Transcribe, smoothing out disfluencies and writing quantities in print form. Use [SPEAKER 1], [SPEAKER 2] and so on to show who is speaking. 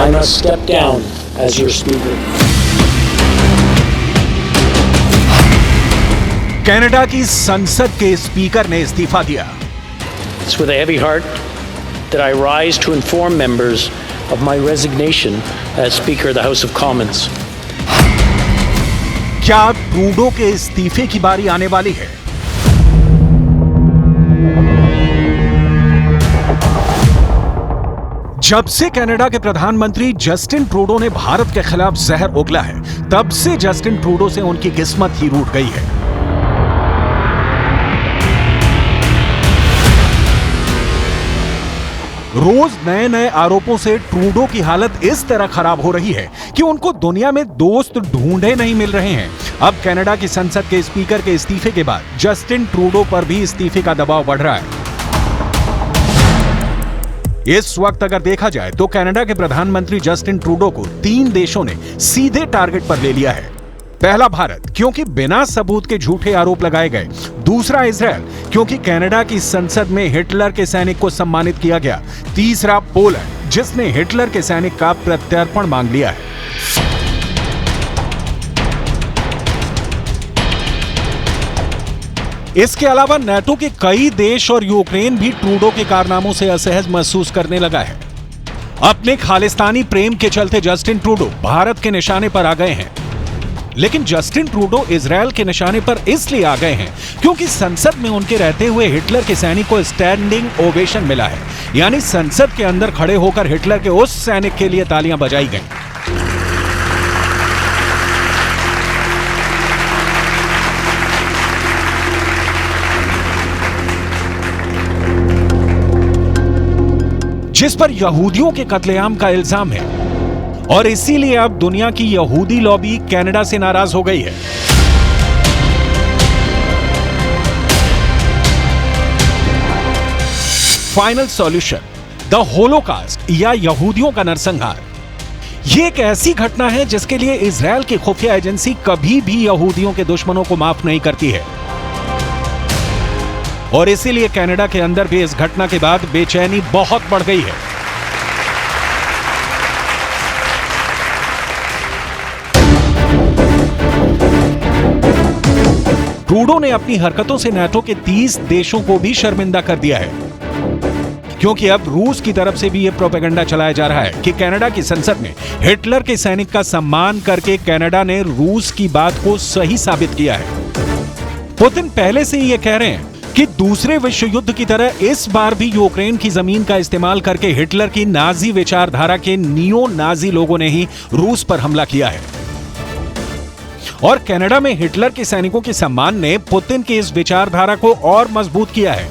[SPEAKER 1] I must step down as your speaker.
[SPEAKER 2] Canada की संसद के स्पीकर ने इस्तीफा दिया।
[SPEAKER 1] It's with a heavy heart that I rise to inform members of my resignation as Speaker of the House of Commons.
[SPEAKER 2] क्या Trudeau के इस्तीफे की बारी आने वाली है? जब से कनाडा के प्रधानमंत्री जस्टिन ट्रूडो ने भारत के खिलाफ जहर उगला है, तब से जस्टिन ट्रूडो से उनकी किस्मत ही रूठ गई है। रोज नए नए आरोपों से ट्रूडो की हालत इस तरह खराब हो रही है कि उनको दुनिया में दोस्त ढूंढे नहीं मिल रहे हैं। अब कनाडा की संसद के स्पीकर के इस्तीफे के बाद जस्टिन ट्रूडो पर भी इस्तीफे का दबाव बढ़ रहा है। इस वक्त अगर देखा जाए तो कनाडा के प्रधानमंत्री जस्टिन ट्रूडो को 3 देशों ने सीधे टारगेट पर ले लिया है। पहला भारत, क्योंकि बिना सबूत के झूठे आरोप लगाए गए। दूसरा इजराइल, क्योंकि कनाडा की संसद में हिटलर के सैनिक को सम्मानित किया गया। तीसरा पोलैंड, जिसने हिटलर के सैनिक का प्रत्यर्पण मांग लिया है। इसके अलावा नाटो के कई देश और यूक्रेन भी ट्रूडो के कारनामों से असहज महसूस करने लगा है। अपने खालिस्तानी प्रेम के चलते जस्टिन ट्रूडो भारत के निशाने पर आ गए हैं। लेकिन जस्टिन ट्रूडो इजरायल के निशाने पर इसलिए आ गए हैं क्योंकि संसद में उनके रहते हुए हिटलर के सैनिक को स्टैंडिंग ओवेशन मिला है, यानी संसद के अंदर खड़े होकर हिटलर के उस सैनिक के लिए तालियां बजाई गईं। जिस पर यहूदियों के कत्लेआम का इल्जाम है, और इसीलिए अब दुनिया की यहूदी लॉबी कनाडा से नाराज हो गई है। फाइनल सॉल्यूशन, द होलोकास्ट या यहूदियों का नरसंहार। यह एक ऐसी घटना है जिसके लिए इजरायल की खुफिया एजेंसी कभी भी यहूदियों के दुश्मनों को माफ नहीं करती है, और इसीलिए कनाडा के अंदर भी इस घटना के बाद बेचैनी बहुत बढ़ गई है। ट्रूडो ने अपनी हरकतों से नाटो के 30 देशों को भी शर्मिंदा कर दिया है, क्योंकि अब रूस की तरफ से भी यह प्रोपेगेंडा चलाया जा रहा है कि कनाडा की संसद में हिटलर के सैनिक का सम्मान करके कनाडा ने रूस की बात को सही साबित किया है। पुतिन पहले से ही यह कह रहे हैं कि दूसरे विश्व युद्ध की तरह इस बार भी यूक्रेन की जमीन का इस्तेमाल करके हिटलर की नाजी विचारधारा के नियो नाजी लोगों ने ही रूस पर हमला किया है। और कनाडा में हिटलर के सैनिकों के सम्मान ने पुतिन की इस विचारधारा को और मजबूत किया है।